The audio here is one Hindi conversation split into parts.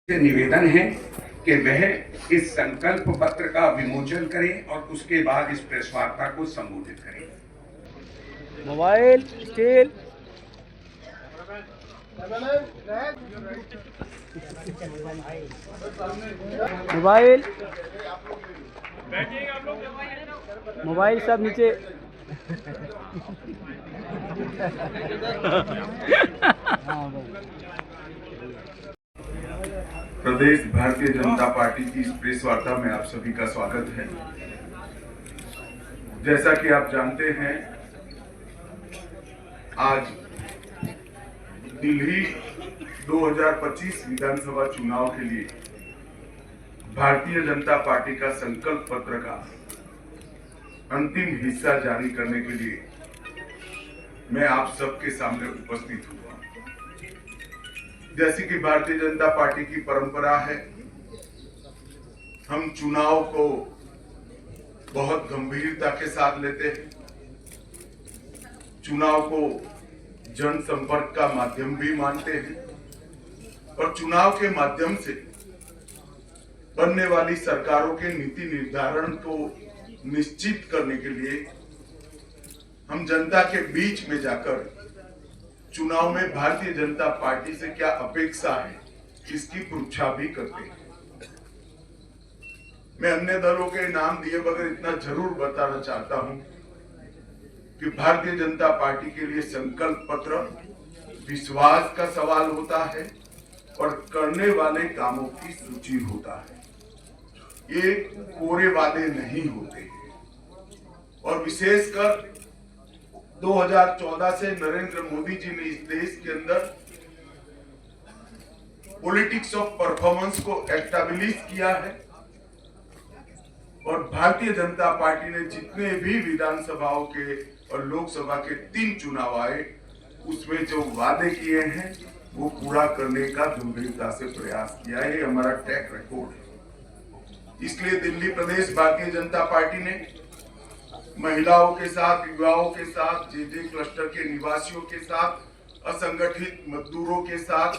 निवेदन है कि वह इस संकल्प पत्र का विमोचन करें और उसके बाद इस प्रेस वार्ता को संबोधित करें। मोबाइल स्टिल मोबाइल मोबाइल सब नीचे। प्रदेश भारतीय जनता पार्टी की इस प्रेस वार्ता में आप सभी का स्वागत है। जैसा कि आप जानते हैं, आज दिल्ली 2025 विधानसभा चुनाव के लिए भारतीय जनता पार्टी का संकल्प पत्र का अंतिम हिस्सा जारी करने के लिए मैं आप सबके सामने उपस्थित हुआ। जैसे कि भारतीय जनता पार्टी की परंपरा है, हम चुनाव को बहुत गंभीरता के साथ लेते हैं। चुनाव को जनसंपर्क का माध्यम भी मानते हैं और चुनाव के माध्यम से बनने वाली सरकारों के नीति निर्धारण को निश्चित करने के लिए हम जनता के बीच में जाकर चुनाव में भारतीय जनता पार्टी से क्या अपेक्षा है, इसकी परीक्षा भी करते हैं। मैं अन्य दलों के नाम दिए बगैर इतना जरूर बताना चाहता हूं कि भारतीय जनता पार्टी के लिए संकल्प पत्र विश्वास का सवाल होता है और करने वाले कामों की सूची होता है। ये कोरे वादे नहीं होते हैं। और विशेषकर 2014 से नरेंद्र मोदी जी ने इस देश के अंदर पॉलिटिक्स ऑफ परफॉर्मेंस को एस्टैब्लिश किया है और भारतीय जनता पार्टी ने जितने भी विधानसभाओं के और लोकसभा के 3 चुनाव आए, उसमें जो वादे किए हैं वो पूरा करने का गंभीरता से प्रयास किया है। हमारा ट्रैक रिकॉर्ड है। इसलिए दिल्ली प्रदेश भारतीय जनता पार्टी ने महिलाओं के साथ, युवाओं के साथ, जे क्लस्टर के निवासियों के साथ, असंगठित मजदूरों के साथ,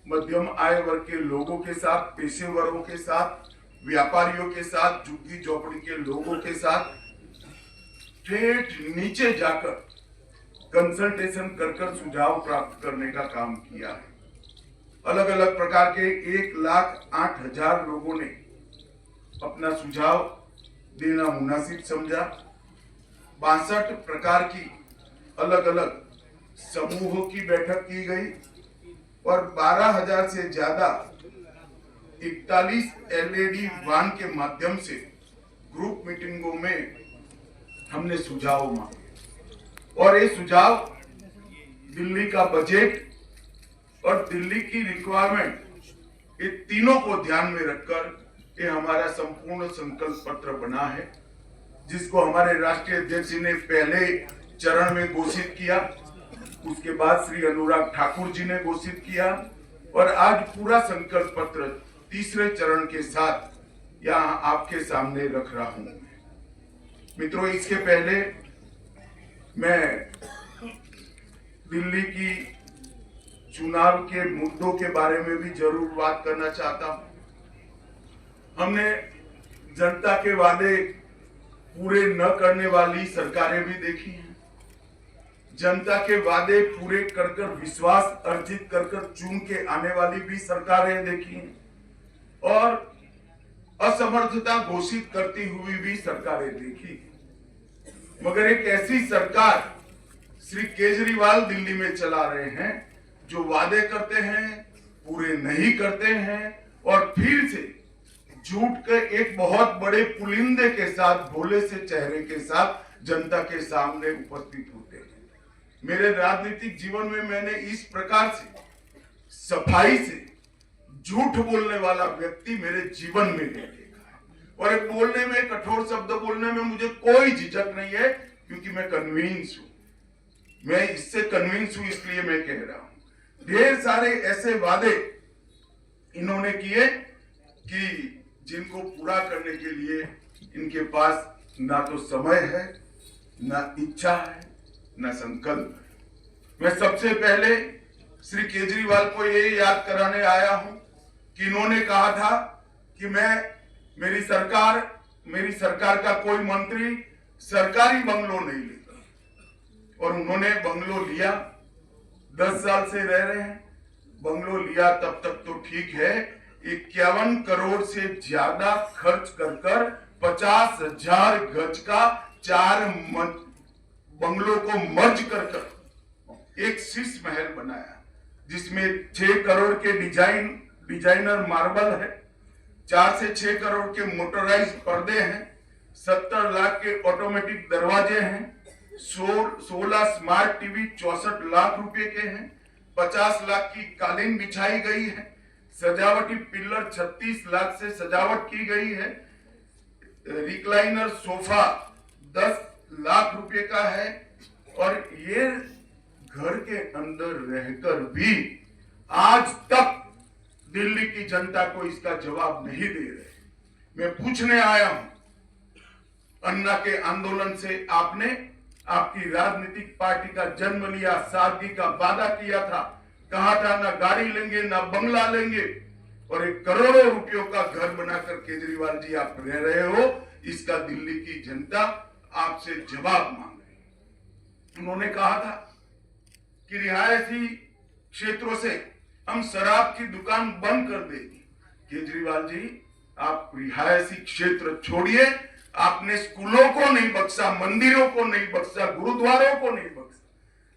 मध्यम आय वर्ग के लोगों के साथ, पेशेवरों के साथ, व्यापारियों के साथ, झुग्गी झोपड़ी के लोगों के साथ ठेठ नीचे जाकर कंसल्टेशन कर सुझाव प्राप्त करने का काम किया है। अलग अलग प्रकार के 1,08,000 लोगों ने अपना सुझाव देना मुनासिब समझा। 62 प्रकार की अलग अलग समूहों की बैठक की गई और 12,000 से ज्यादा 41 LED वान के माध्यम से ग्रुप मीटिंगों में हमने सुझाव मांगे और ये सुझाव दिल्ली का बजट और दिल्ली की रिक्वायरमेंट, ये तीनों को ध्यान में रखकर ये हमारा संपूर्ण संकल्प पत्र बना है, जिसको हमारे राष्ट्रीय अध्यक्ष जी ने पहले चरण में घोषित किया, उसके बाद श्री अनुराग ठाकुर जी ने घोषित किया और आज पूरा संकल्प पत्र तीसरे चरण के साथ यहाँ आपके सामने रख रहा हूं। मित्रों, इसके पहले मैं दिल्ली की चुनाव के मुद्दों के बारे में भी जरूर बात करना चाहता हूं। हमने जनता के वादे पूरे न करने वाली सरकारें भी देखी हैं। जनता के वादे पूरे कर विश्वास अर्जित कर चुन के आने वाली भी सरकारें देखी हैं और असमर्थता घोषित करती हुई भी सरकारें देखी। मगर एक ऐसी सरकार श्री केजरीवाल दिल्ली में चला रहे हैं जो वादे करते हैं, पूरे नहीं करते हैं और फिर से झूठ के एक बहुत बड़े पुलिंदे के साथ, भोले से चेहरे के साथ जनता के सामने उपस्थित होते हैं। मेरे राजनीतिक जीवन में मैंने इस प्रकार से सफाई से झूठ बोलने वाला व्यक्ति मेरे जीवन में नहीं देखा है और एक बोलने में, कठोर शब्द बोलने में मुझे कोई झिझक नहीं है, क्योंकि मैं कन्विंस हूं। मैं इससे कन्विंस हूं, इसलिए मैं कह रहा हूं। ढेर सारे ऐसे वादे इन्होंने किए कि जिनको पूरा करने के लिए इनके पास ना तो समय है, ना इच्छा है, ना संकल्प है। मैं सबसे पहले श्री केजरीवाल को ये याद कराने आया हूं कि इन्होंने कहा था कि मेरी सरकार का कोई मंत्री सरकारी बंगलो नहीं लेता, और उन्होंने बंगलो लिया। 10 साल से रह रहे हैं, बंगलो लिया तब तक तो ठीक है। 51 करोड़ से ज्यादा खर्च कर 50,000 गज का 4 बंगलों को मर्ज कर एक शीश महल बनाया, जिसमें 6 करोड़ के डिजाइनर मार्बल है, 4 से 6 करोड़ के मोटराइज पर्दे हैं, 70 लाख के ऑटोमेटिक दरवाजे हैं, 16 स्मार्ट टीवी 64 लाख रुपए के हैं, 50 लाख की कालीन बिछाई गई है, सजावटी पिलर 36 लाख से सजावट की गई है, रिक्लाइनर सोफा 10 लाख रुपए का है। और ये घर के अंदर रहकर भी आज तक दिल्ली की जनता को इसका जवाब नहीं दे रहे। मैं पूछने आया हूं, अन्ना के आंदोलन से आपने आपकी राजनीतिक पार्टी का जन्म लिया, सादगी का वादा किया था, कहा था ना गाड़ी लेंगे ना बंगला लेंगे, और 1 करोड़ों रुपयों का घर बनाकर केजरीवाल जी आप रह रहे हो। इसका दिल्ली की जनता आपसे जवाब मांग रही है। उन्होंने कहा था कि रिहायशी क्षेत्रों से हम शराब की दुकान बंद कर देंगे। केजरीवाल जी, आप रिहायशी क्षेत्र छोड़िए, आपने स्कूलों को नहीं बख्शा, मंदिरों को नहीं बख्शा, गुरुद्वारों को नहीं बख्शा।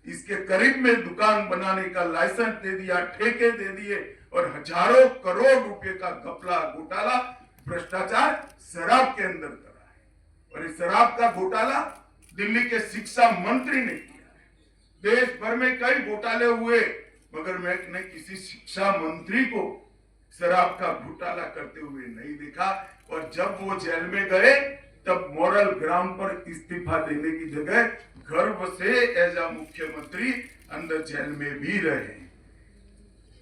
इसके करीब में दुकान बनाने का लाइसेंस दे दिया, ठेके दे दिए, और हजारों करोड़ रुपए का घपला, घोटाला, भ्रष्टाचार शराब के अंदर करा है। और इस शराब का घोटाला दिल्ली के शिक्षा मंत्री ने किया है। देश भर में कई घोटाले हुए, मगर मैंने किसी शिक्षा मंत्री को शराब का घोटाला करते हुए नहीं देखा। और जब वो जेल में गए तब मॉरल ग्राउंड पर इस्तीफा देने की जगह गर्व से एज अ मुख्यमंत्री अंदर जेल में भी रहे।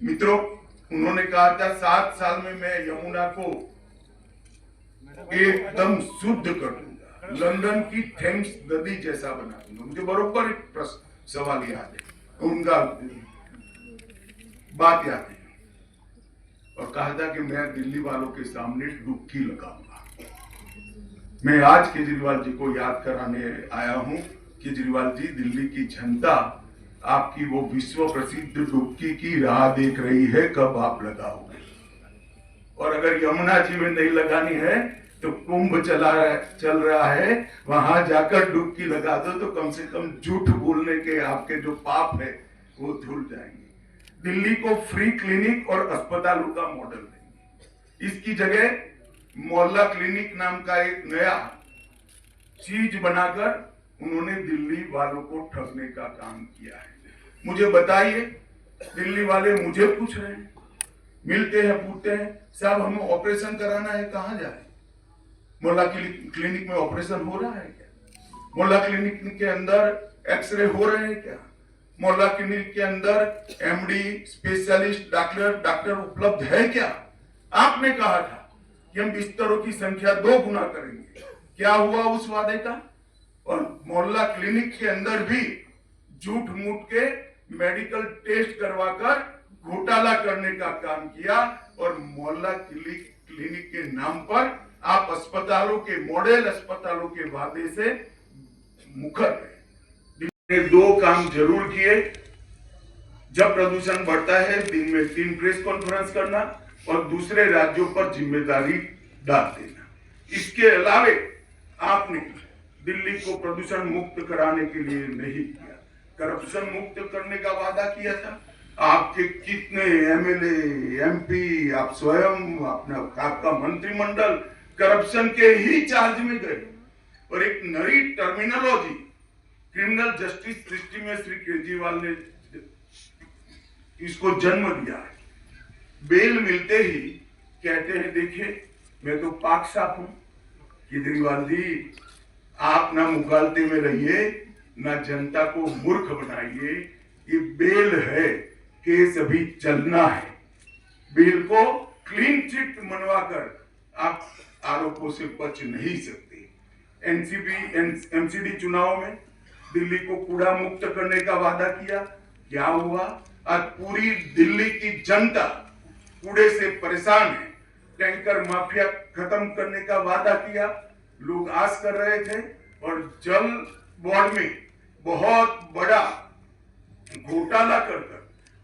मित्रों, उन्होंने कहा था 7 साल में मैं यमुना को एकदम शुद्ध कर दूंगा, लंदन की थेम्स नदी जैसा बना दूंगा। मुझे बरोबर एक सवाल याद है, उनका बात याद है, और कहा था कि मैं दिल्ली वालों के सामने डुबकी लगाऊंगा। मैं आज केजरीवाल जी को याद कराने आया हूं, केजरीवाल जी, दिल्ली की जनता आपकी वो विश्व प्रसिद्ध डुबकी की राह देख रही है, कब आप लगाओगे। और अगर यमुना जी में नहीं लगानी है तो कुंभ चल रहा है, वहां जाकर डुबकी लगा दो, तो कम से कम झूठ बोलने के आपके जो पाप है वो धुल जाएंगे। दिल्ली को फ्री क्लिनिक और अस्पतालों का मॉडल देंगे। इसकी जगह मोहल्ला क्लिनिक नाम का एक नया चीज बनाकर उन्होंने दिल्ली वालों को ठगने का काम किया है। मुझे बताइए, दिल्ली वाले मुझे पूछ रहे हैं, मिलते हैं, पूछते हैं, साहब हमें ऑपरेशन कराना है, कहां जाए? मोहल्ला क्लिनिक में ऑपरेशन हो रहा है क्या? मोहल्ला क्लिनिक के अंदर एक्सरे हो रहे हैं क्या? मोहल्ला क्लिनिक के अंदर एमडी, स्पेशलिस्ट डॉक्टर उपलब्ध है क्या? आपने कहा था कि हम बिस्तरों की संख्या 2 गुना करेंगे। क्या हुआ उस वादे का? और मोहल्ला क्लिनिक के अंदर भी झूठ मूठ के मेडिकल टेस्ट करवाकर घोटाला करने का काम किया, और मोहल्ला क्लिनिक के नाम पर आप अस्पतालों के, मॉडल अस्पतालों के वादे से मुकर गए। 2 काम जरूर किए। जब प्रदूषण बढ़ता है, दिन में 3 प्रेस कॉन्फ्रेंस करना और दूसरे राज्यों पर जिम्मेदारी डाल देना। इसके अलावे आपने दिल्ली को प्रदूषण मुक्त कराने के लिए नहीं किया, करप्शन मुक्त करने का वादा किया था। आपके कितने एमएलए, एमपी, आप स्वयं, आपका मंत्रिमंडल करप्शन के ही चार्ज में गए। और एक नई टर्मिनोलॉजी क्रिमिनल जस्टिस सिस्टम में श्री केजरीवाल ने इसको जन्म दिया है। बेल मिलते ही कहते हैं, देखिए मैं तो पाक साफ हूं। केजरीवाल जी, आप ना मुगालते में रहिए, ना जनता को मूर्ख बनाइए। ये बेल है, केस अभी चलना है। बेल को क्लीन चिट मनवाकर आप आरोपों से बच नहीं सकते। एमसीडी चुनाव में दिल्ली को कूड़ा मुक्त करने का वादा किया। क्या हुआ? आज पूरी दिल्ली की जनता कूड़े से परेशान है। टैंकर माफिया खत्म करने का वादा किया, लोग आस कर रहे थे, और जल बोर्ड में बहुत बड़ा घोटाला कर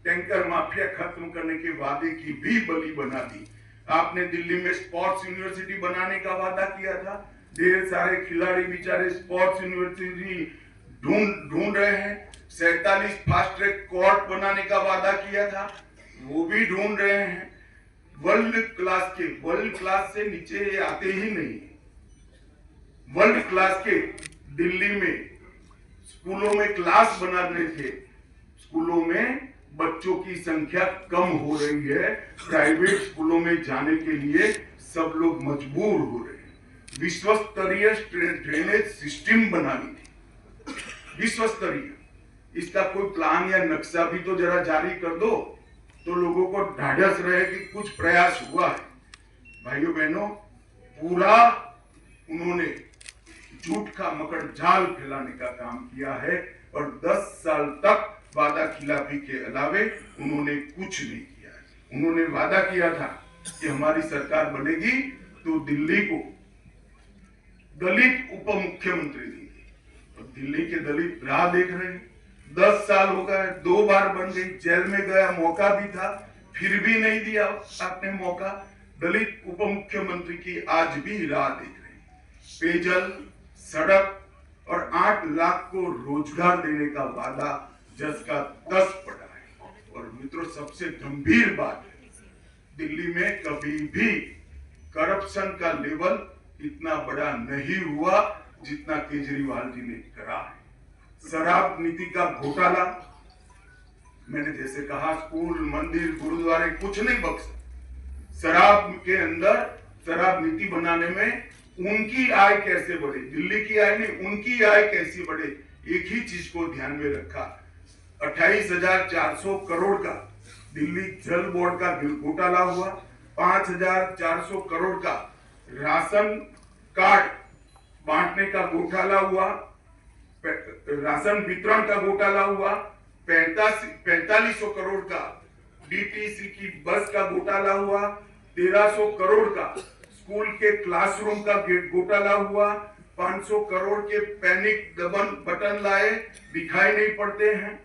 टैंकर माफिया खत्म करने के वादे की भी बलि बना दी। आपने दिल्ली में स्पोर्ट्स यूनिवर्सिटी बनाने का वादा किया था, ढेर सारे खिलाड़ी बेचारे स्पोर्ट्स यूनिवर्सिटी ढूंढ रहे हैं। 47 फास्ट ट्रैक कोर्ट बनाने का वादा किया था, वो भी ढूंढ रहे हैं। वर्ल्ड क्लास से नीचे ये आते ही नहीं। वर्ल्ड क्लास के दिल्ली में स्कूलों में क्लास बनाने थे, स्कूलों में बच्चों की संख्या कम हो रही है। प्राइवेट स्कूलों में जाने के लिए सब लोग मजबूर हो रहे हैं। विश्व स्तरीय ड्रेनेज सिस्टम बनानी थी, विश्व स्तरीय। इसका कोई प्लान या नक्शा भी तो जरा जारी कर दो, तो लोगों को ढाढ़स रहे कि कुछ प्रयास हुआ है। भाइयों बहनों, पूरा उन्होंने झूठ का मकड़ जाल फैलाने का काम किया है, और 10 साल तक वादा खिलाफी के अलावे उन्होंने कुछ नहीं किया है। उन्होंने वादा किया था कि हमारी सरकार बनेगी तो दिल्ली को दलित उप मुख्यमंत्री देंगे, और दिल्ली के दलित राह देख रहे हैं। 10 साल हो गए, 2 बार बन गई, जेल में गया, मौका भी था, फिर भी नहीं दिया आपने मौका। दलित उप मुख्यमंत्री की आज भी राह देख रहे हैं। पेयजल, सड़क और 8 लाख को रोजगार देने का वादा जस का तस पड़ा है। और मित्रों, सबसे गंभीर बात है, दिल्ली में कभी भी करप्शन का लेवल इतना बड़ा नहीं हुआ जितना केजरीवाल जी ने करा है। शराब नीति का घोटाला, मैंने जैसे कहा, स्कूल, मंदिर, गुरुद्वारे कुछ नहीं बख्शा। शराब के अंदर शराब नीति बनाने में उनकी आय कैसे बढ़े, दिल्ली की आय नहीं, उनकी आय कैसे बढ़े, एक ही चीज को ध्यान में रखा। 28,400 करोड़ का दिल्ली जल बोर्ड का घोटाला हुआ, 5,400 करोड़ का राशन कार्ड बांटने का घोटाला हुआ, राशन वितरण का घोटाला हुआ, 4500 करोड़ का डीटीसी की बस का घोटाला हुआ, 1300 करोड़ का स्कूल के क्लासरूम का घोटाला हुआ, 500 करोड़ के पैनिक बटन लाए, दिखाई नहीं पड़ते हैं,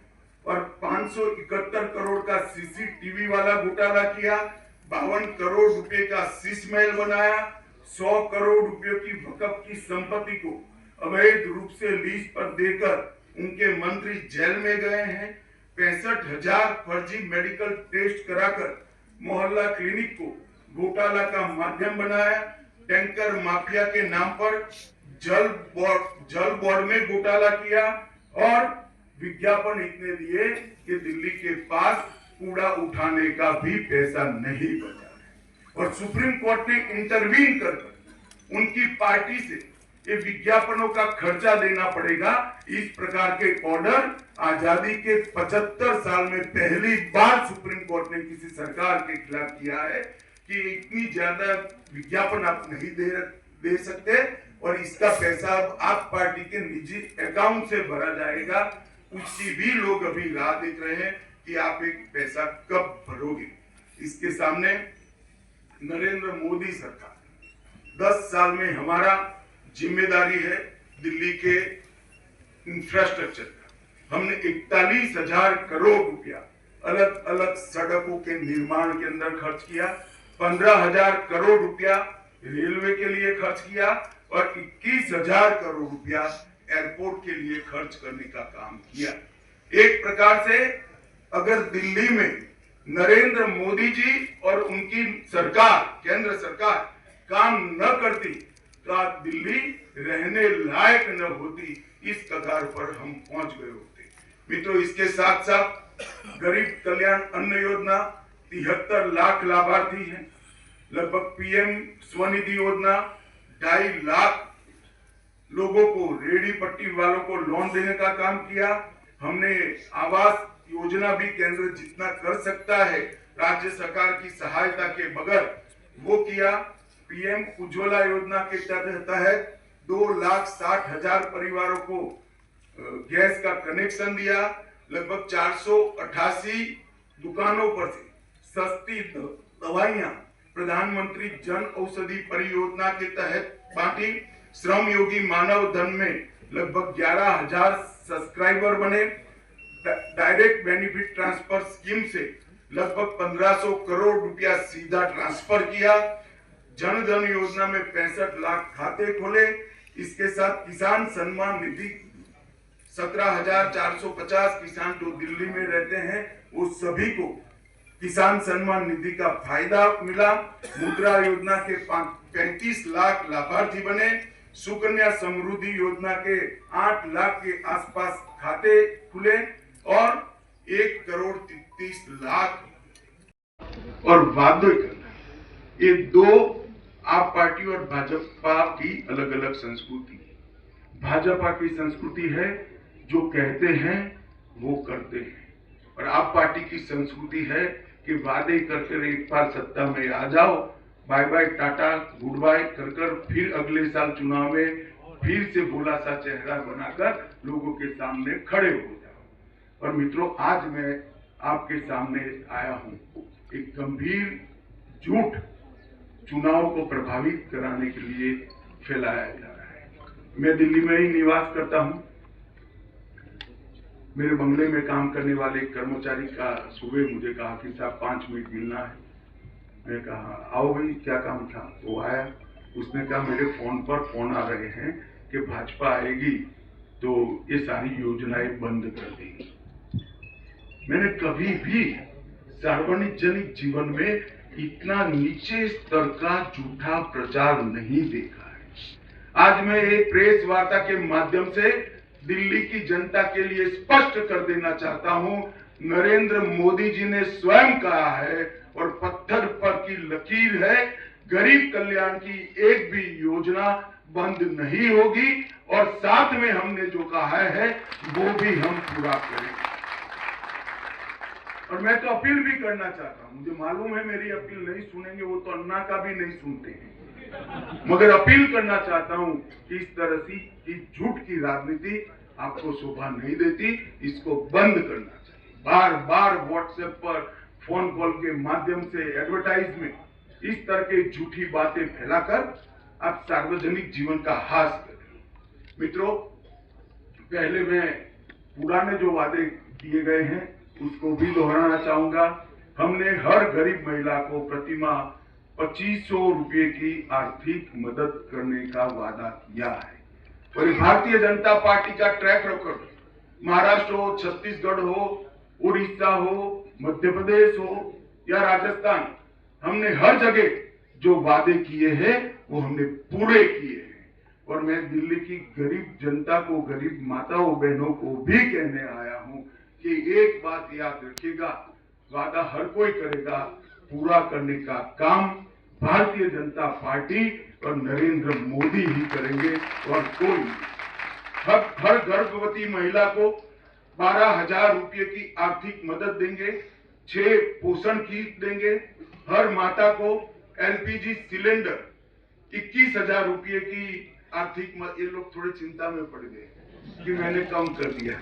और 571 करोड़ का सीसीटीवी वाला घोटाला किया, 52 करोड़ रुपए का शीश महल बनाया, 100 करोड़ रुपए की वक्फ की संपत्ति को अवैध रूप से लीज पर देकर उनके मंत्री जेल में गए हैं, 65,000 फर्जी मेडिकल टेस्ट कराकर मोहल्ला क्लिनिक को घोटाला का माध्यम बनाया, टैंकर माफिया के नाम पर जल बोर्ड में घोटाला किया, और विज्ञापन इतने दिए कि दिल्ली के पास कूड़ा उठाने का भी पैसा नहीं बचा है। और सुप्रीम कोर्ट ने इंटरवीन कर उनकी पार्टी से ये विज्ञापनों का खर्चा देना पड़ेगा, इस प्रकार के ऑर्डर आजादी के 75 साल में पहली बार सुप्रीम कोर्ट ने किसी सरकार के खिलाफ किया है कि इतनी ज्यादा विज्ञापन आप नहीं दे सकते, और इसका पैसा आप पार्टी के निजी अकाउंट से भरा जाएगा। उसकी भी लोग अभी राह देख रहे हैं कि आप एक पैसा कब भरोगे। इसके सामने नरेंद्र मोदी सरकार, 10 साल में हमारा जिम्मेदारी है दिल्ली के इंफ्रास्ट्रक्चर का। हमने 41,000 करोड़ रुपया अलग अलग सड़कों के निर्माण के अंदर खर्च किया, 15,000 करोड़ रुपया रेलवे के लिए खर्च किया, और 21,000 करोड़ रुपया एयरपोर्ट के लिए खर्च करने का काम किया। एक प्रकार से अगर दिल्ली में नरेंद्र मोदी जी और उनकी सरकार, केंद्र सरकार काम न करती तो आज दिल्ली रहने लायक न होती, इस कगार पर हम पहुंच गए होते। मित्रों, इसके साथ साथ गरीब कल्याण अन्न योजना 73 लाख लाभार्थी हैं, लगभग पीएम स्वनिधि योजना 2.5 लाख लोगों को, रेडी पट्टी वालों को लोन देने का काम किया। हमने आवास योजना भी केंद्र जितना कर सकता है राज्य सरकार की सहायता के बगैर वो किया। पीएम उज्ज्वला योजना के तहत 2,60,000 परिवारों को गैस का कनेक्शन दिया। लगभग 488 दुकानों पर से सस्ती दवाइयां प्रधानमंत्री जन औषधि परियोजना के तहत बांटी। श्रम योगी मानव धन में लगभग 11,000 सब्सक्राइबर बने। डायरेक्ट बेनिफिट ट्रांसफर स्कीम से लगभग 1,500 करोड़ रुपया सीधा ट्रांसफर किया। जन धन योजना में 65 लाख खाते खोले। इसके साथ किसान सम्मान निधि 17,450 किसान जो दिल्ली में रहते हैं वो सभी को किसान सम्मान निधि का फायदा मिला। मुद्रा योजना के 35 लाख लाभार्थी बने। सुकन्या समृद्धि योजना के 8 लाख के आसपास खाते खुले और 1,33,00,000 और वादे करना, ये दो आप पार्टी और भाजपा की अलग अलग संस्कृति है। भाजपा की संस्कृति है जो कहते हैं वो करते हैं, और आप पार्टी की संस्कृति है कि वादे करके एक बार सत्ता में आ जाओ, bye bye tata goodbye कर कर फिर अगले साल चुनाव में फिर से भोला सा चेहरा बनाकर लोगों के सामने खड़े हो जाओ। और मित्रों, आज मैं आपके सामने आया हूं एक गंभीर झूठ चुनाव को प्रभावित कराने के लिए फैलाया जा रहा है। मैं दिल्ली में ही निवास करता हूं। मेरे बंगले में काम करने वाले कर्मचारी का सुबह मुझे कहा कि साहब 5 मिनट मिलना है। मैं कहा आओ भाई, क्या काम था? वो आया, उसने कहा मेरे फोन पर फोन आ रहे हैं कि भाजपा आएगी तो ये सारी योजनाएं बंद कर देगी। मैंने कभी भी सार्वजनिक जीवन में इतना नीचे स्तर का झूठा प्रचार नहीं देखा है। आज मैं एक प्रेस वार्ता के माध्यम से दिल्ली की जनता के लिए स्पष्ट कर देना चाहता हूं, नरेंद्र मोदी जी ने स्वयं कहा है और पत्थर पर की लकीर है, गरीब कल्याण की एक भी योजना बंद नहीं होगी और साथ में हमने जो कहा है वो भी हम पूरा करेंगे। और मैं तो अपील भी करना चाहता हूं, मुझे मालूम है मेरी अपील नहीं सुनेंगे, वो तो अन्ना का भी नहीं सुनते हैं, मगर अपील करना चाहता हूं कि इस तरह की झूठ की राजनीति आपको शोभा नहीं देती, इसको बंद करना चाहिए। बार बार व्हाट्सएप पर फोन कॉल के माध्यम से एडवर्टाइजमेंट इस तरह के झूठी बातें फैलाकर आप सार्वजनिक जीवन का हास करें। मित्रों, पहले मैं पुराने जो वादे किए गए हैं उसको भी दोहराना चाहूंगा। हमने हर गरीब महिला को प्रतिमाह 2,500 रुपये की आर्थिक मदद करने का वादा किया है। और भारतीय जनता पार्टी का ट्रैक रिकॉर्ड, महाराष्ट्र हो, छत्तीसगढ़ हो, उड़ीसा हो, मध्य प्रदेश हो या राजस्थान, हमने हर जगह जो वादे किए हैं वो हमने पूरे किए हैं। और मैं दिल्ली की गरीब जनता को, गरीब माताओं बहनों को भी कहने आया हूं कि एक बात याद रखिएगा, वादा हर कोई करेगा, पूरा करने का काम भारतीय जनता पार्टी और नरेंद्र मोदी ही करेंगे और कोई नहीं। हर गर्भवती महिला को 12,000 रुपये की आर्थिक मदद देंगे, 6 पोषण किट देंगे, हर माता को एलपीजी सिलेंडर 21,000 रुपये की आर्थिक मदद। ये लोग थोड़े चिंता में पड़ गए कि मैंने कम कर दिया।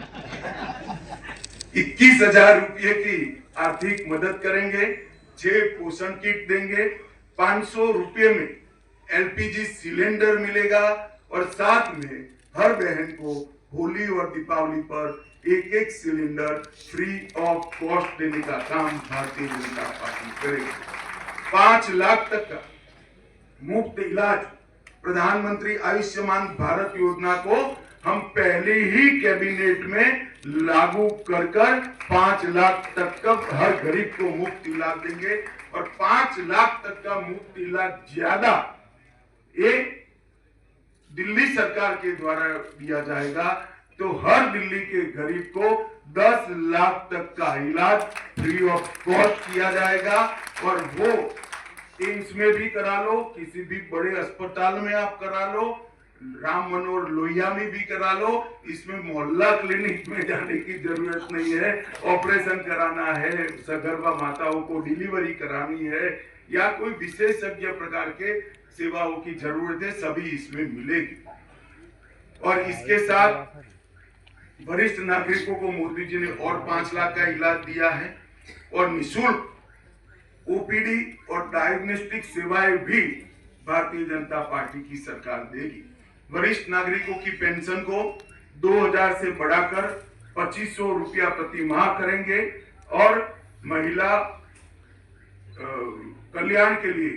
21,000 रुपये की आर्थिक मदद करेंगे, 6 पोषण किट देंगे, 500 रुपये में एलपीजी सिलेंडर मिलेगा और साथ में हर बहन को होली और दीपावली पर एक सिलेंडर फ्री ऑफ कॉस्ट देने का काम भारतीय जनता पार्टी करेगी। 5 लाख तक का मुफ्त इलाज, प्रधानमंत्री आयुष्मान भारत योजना को हम पहले ही कैबिनेट में लागू कर 5 लाख तक का हर गरीब को मुफ्त इलाज देंगे और 5 लाख तक का मुफ्त इलाज ज्यादा ये दिल्ली सरकार के द्वारा दिया जाएगा। तो हर दिल्ली के गरीब को 10 लाख तक का इलाज फ्री ऑफ कॉस्ट किया जाएगा और वो एम्स में भी करा लो, किसी भी बड़े अस्पताल में आप करा लो, राम मनोहर लोहिया में भी करा लो। इसमें मोहल्ला क्लिनिक में जाने की जरूरत नहीं है। ऑपरेशन कराना है, सगर्भा माताओं को डिलीवरी करानी है या कोई विशेषज्ञ प्रकार के सेवाओं की जरूरत है, सभी इसमें मिलेगी। और इसके साथ वरिष्ठ नागरिकों को मोदी जी ने और 5 लाख का इलाज दिया है और निःशुल्क ओपीडी और डायग्नोस्टिक सेवाएं भी भारतीय जनता पार्टी की सरकार देगी। वरिष्ठ नागरिकों की पेंशन को 2000 से बढ़ाकर 2500 रुपया प्रति माह करेंगे और महिला कल्याण के लिए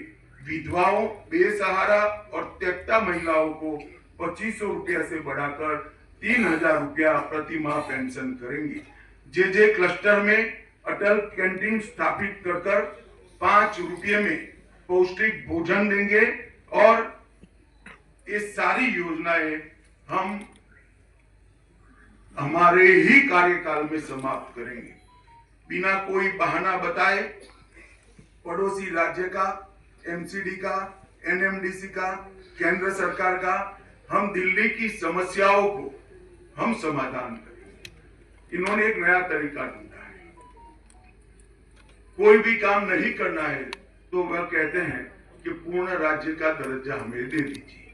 विधवाओं, बेसहारा और त्यक्ता महिलाओं को 2500 रुपया से बढ़ाकर 3000 रुपया प्रति माह पेंशन करेंगे। जे क्लस्टर में अटल कैंटीन स्थापित कर 5 रुपये में पौष्टिक भोजन देंगे और ये सारी योजनाएं हम हमारे ही कार्यकाल में समाप्त करेंगे। बिना कोई बहाना बताए पड़ोसी राज्य का, एमसीडी का, एनएमडीसी का, केंद्र सरकार का, हम दिल्ली की समस्याओं को हम समाधान करेंगे। इन्होंने एक नया तरीका ढूंढा है। कोई भी काम नहीं करना है तो वह कहते हैं कि पूर्ण राज्य का दर्जा हमें दे दीजिए।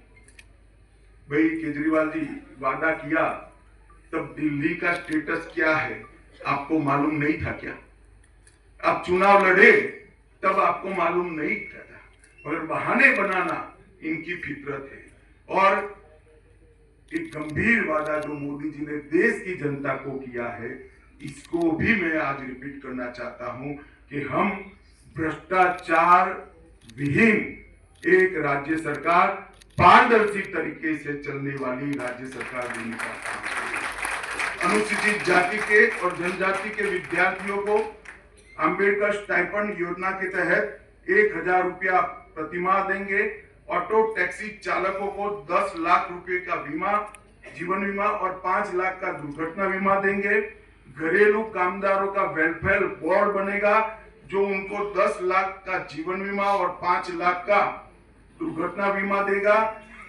भाई केजरीवाल जी, वादा किया तब दिल्ली का स्टेटस क्या है आपको मालूम नहीं था क्या? आप चुनाव लड़े तब आपको मालूम नहीं था, मगर बहाने बनाना इनकी फितरत है। और एक गंभीर वादा जो मोदी जी ने देश की जनता को किया है, इसको भी मैं आज रिपीट करना चाहता हूं कि हम भ्रष्टाचार विहीन एक राज्य सरकार, पारदर्शी तरीके से चलने वाली राज्य सरकार देने का काम करेंगे। अनुसूचित जाति के और जनजाति के विद्यार्थियों को अंबेडकर स्टाइपेंड योजना के तहत 1000 रुपया प्रतिमाह देंगे। ऑटो टैक्सी चालकों को 10 लाख रुपए का बीमा, जीवन बीमा और 5 लाख का दुर्घटना बीमा देंगे। घरेलू कामदारों का वेलफेयर बोर्ड बनेगा जो उनको 10 लाख का जीवन बीमा और 5 लाख का दुर्घटना बीमा देगा।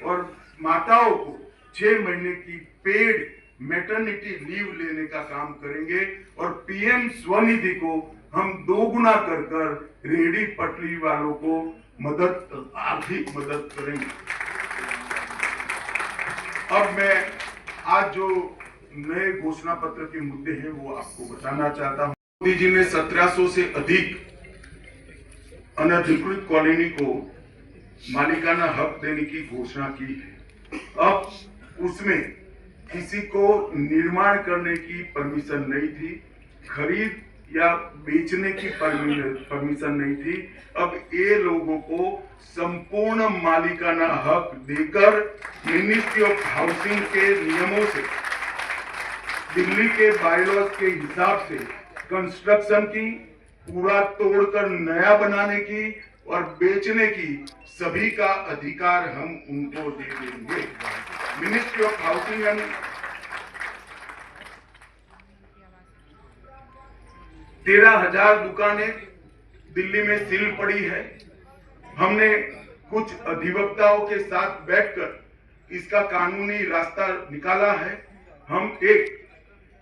और माताओं को 6 महीने की पेड मैटरनिटी लीव लेने का काम करेंगे। और पीएम स्वनिधि को हम दोगुना कर रेहड़ी पटरी वालों को आर्थिक मदद करेंगे। अब मैं आज जो नए घोषणा पत्र के मुद्दे हैं वो आपको बताना चाहता हूं। मोदी जी ने 1700 से अधिक अनधिकृत कॉलोनी को मालिकाना हक देने की घोषणा की है। अब उसमें किसी को निर्माण करने की परमिशन नहीं थी, खरीद या बेचने की परमिशन नहीं थी। अब ये लोगों को संपूर्ण मालिकाना हक देकर मिनिस्ट्री ऑफ हाउसिंग के नियमों से, दिल्ली के बायलॉज के हिसाब से कंस्ट्रक्शन की, पूरा तोड़कर नया बनाने की और बेचने की सभी का अधिकार हम उनको दे देंगे। मिनिस्ट्री ऑफ हाउसिंग एंड 13,000 दुकानें दिल्ली में सील पड़ी है। हमने कुछ अधिवक्ताओं के साथ बैठकर इसका कानूनी रास्ता निकाला है। हम एक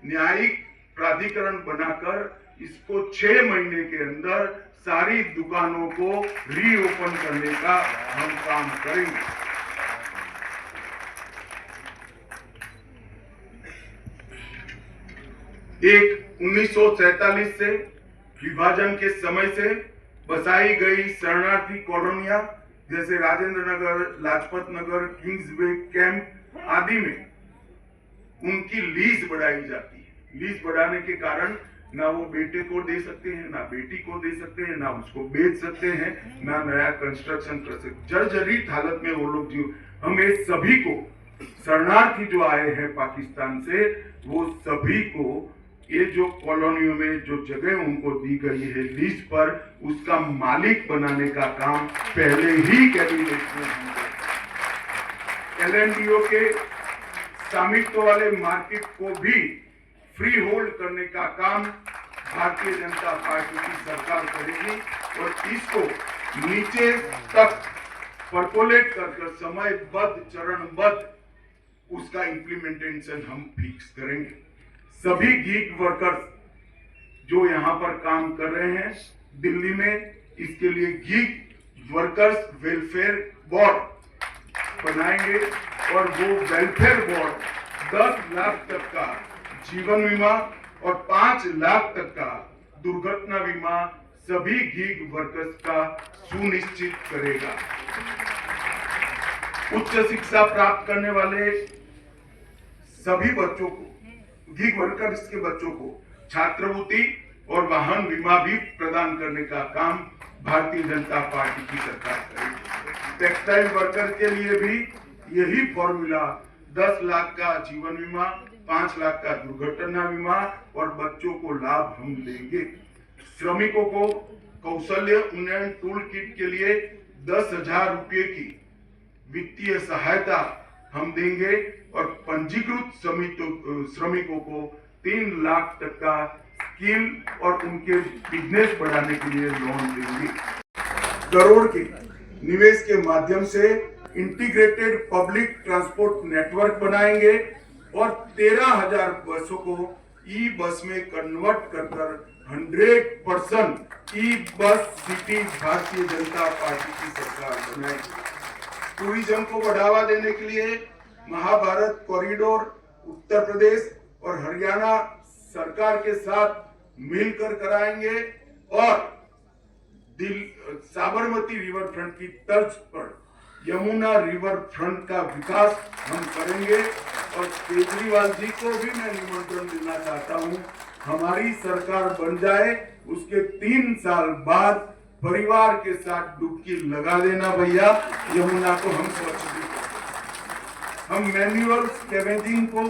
न्यायिक प्राधिकरण बनाकर इसको 6 महीने के अंदर सारी दुकानों को रीओपन करने का हम काम करेंगे। एक 1947 से विभाजन के समय से बसाई गई शरणार्थी कॉलोनियां जैसे राजेंद्र नगर, लाजपत नगर, किंग्सवे कैंप आदि में उनकी लीज बढ़ाई जाती है। लीज बढ़ाने के कारण ना वो बेटे को दे सकते हैं, ना बेटी को दे सकते हैं, ना उसको बेच सकते हैं, ना नया कंस्ट्रक्शन कर सकते। जर्जरित हालत में वो लोग जीव। हमें सभी को, शरणार्थी जो आए हैं पाकिस्तान से, वो सभी को ये जो कॉलोनियों में जो जगह उनको दी गई है लीज पर, उसका मालिक बनाने का काम पहले ही कैबिनेट में एलएनडीओ के स्वामित्व वाले मार्केट को भी फ्री होल्ड करने का काम भारतीय जनता पार्टी की सरकार करेगी और इसको नीचे तक परकोलेट कर समयबद्ध, चरणबद्ध उसका इम्प्लीमेंटेशन हम फिक्स करेंगे। सभी गीग वर्कर्स जो यहाँ पर काम कर रहे हैं दिल्ली में, इसके लिए गीग वर्कर्स वेलफेयर बोर्ड बनाएंगे और वो वेलफेयर बोर्ड 10 लाख तक का जीवन बीमा और 5 लाख तक का दुर्घटना बीमा सभी गीग वर्कर्स का सुनिश्चित करेगा। उच्च शिक्षा प्राप्त करने वाले सभी बच्चों को, गीग वर्कर्स के बच्चों को छात्रवृत्ति और वाहन बीमा भी प्रदान करने का काम भारतीय जनता पार्टी की सरकार करेगी। टेक्सटाइल वर्कर के लिए भी यही फॉर्मूला 10 लाख का जीवन बीमा, 5 लाख का दुर्घटना बीमा और बच्चों को लाभ हम देंगे। श्रमिकों को कौशल्य उन्नयन टूल किट के लिए 10,000 रुपये की वित्तीय सहायता हम देंगे और पंजीकृत श्रमिकों को 3 लाख तक का स्किल और उनके बिजनेस बढ़ाने के लिए लोन देंगे। करोड़ के निवेश के माध्यम से इंटीग्रेटेड पब्लिक ट्रांसपोर्ट नेटवर्क बनाएंगे और 13,000 बसों को ई बस में कन्वर्ट कर 100% ई bus city Bharatiya Janata party की सरकार बनाएगी। टूरिज्म को बढ़ावा देने के लिए महाभारत कॉरिडोर उत्तर प्रदेश और हरियाणा सरकार के साथ मिलकर कराएंगे और साबरमती रिवर फ्रंट की तर्ज पर यमुना रिवर फ्रंट का विकास हम करेंगे। और केजरीवाल जी को भी मैं निमंत्रण देना चाहता हूं, हमारी सरकार बन जाए उसके 3 साल बाद परिवार के साथ डुबकी लगा देना भैया, यमुना को हम स्वच्छ भी करेंगे। हम मैन्युअल स्कैवेजिंग को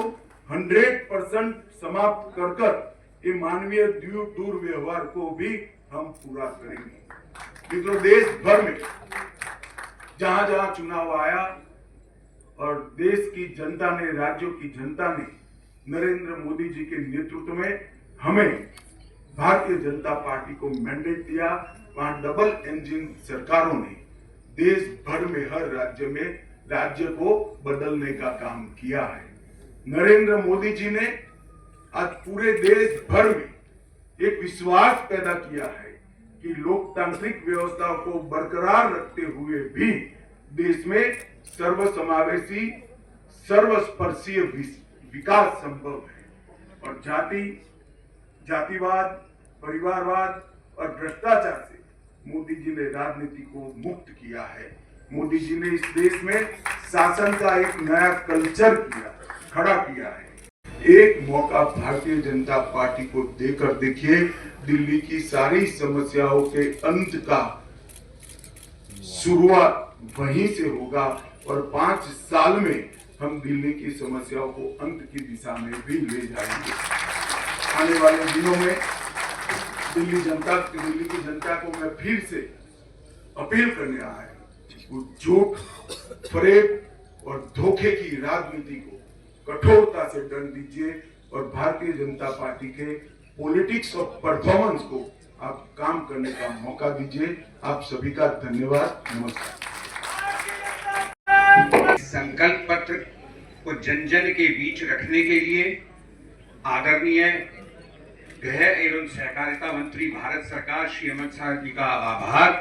100% समाप्त कर ये मानवीय दुर्व्यवहार को भी हम पूरा करेंगे। मित्रों, देश भर में जहां जहां चुनाव आया और देश की जनता ने, राज्यों की जनता ने नरेंद्र मोदी जी के नेतृत्व में हमें भारतीय जनता पार्टी को मैंडेट दिया, वहां डबल इंजन सरकारों ने देश भर में हर राज्य में राज्य को बदलने का काम किया है। नरेंद्र मोदी जी ने आज पूरे देश भर में एक विश्वास पैदा किया है कि लोकतांत्रिक व्यवस्था को बरकरार रखते हुए भी देश में सर्वसमावेशी सर्वस्पर्शीय विकास संभव है और जातिवाद, परिवारवाद और भ्रष्टाचार से मोदी जी ने राजनीति को मुक्त किया है। मोदी जी ने इस देश में शासन का एक नया कल्चर खड़ा किया है। एक मौका भारतीय जनता पार्टी को देकर देखिए, दिल्ली की सारी समस्याओं के अंत का शुरुआत वहीं से होगा और 5 साल में हम दिल्ली की समस्याओं को अंत की दिशा में भी ले जाएंगे। आने वाले दिनों में दिल्ली की जनता को मैं फिर से अपील करने आया है, वो झूठ, फरेब और धोखे की राजनीति को कठोरता से दंड दीजिए और भारतीय जनता पार्टी के पॉलिटिक्स ऑफ परफॉर्मेंस को आप काम करने का मौका दीजिए। आप सभी का धन्यवाद। नमस्कार। संकल्प पत्र को जन जन के बीच रखने के लिए आदरणीय गृह एवं सहकारिता मंत्री भारत सरकार श्री अमित शाह जी का आभार।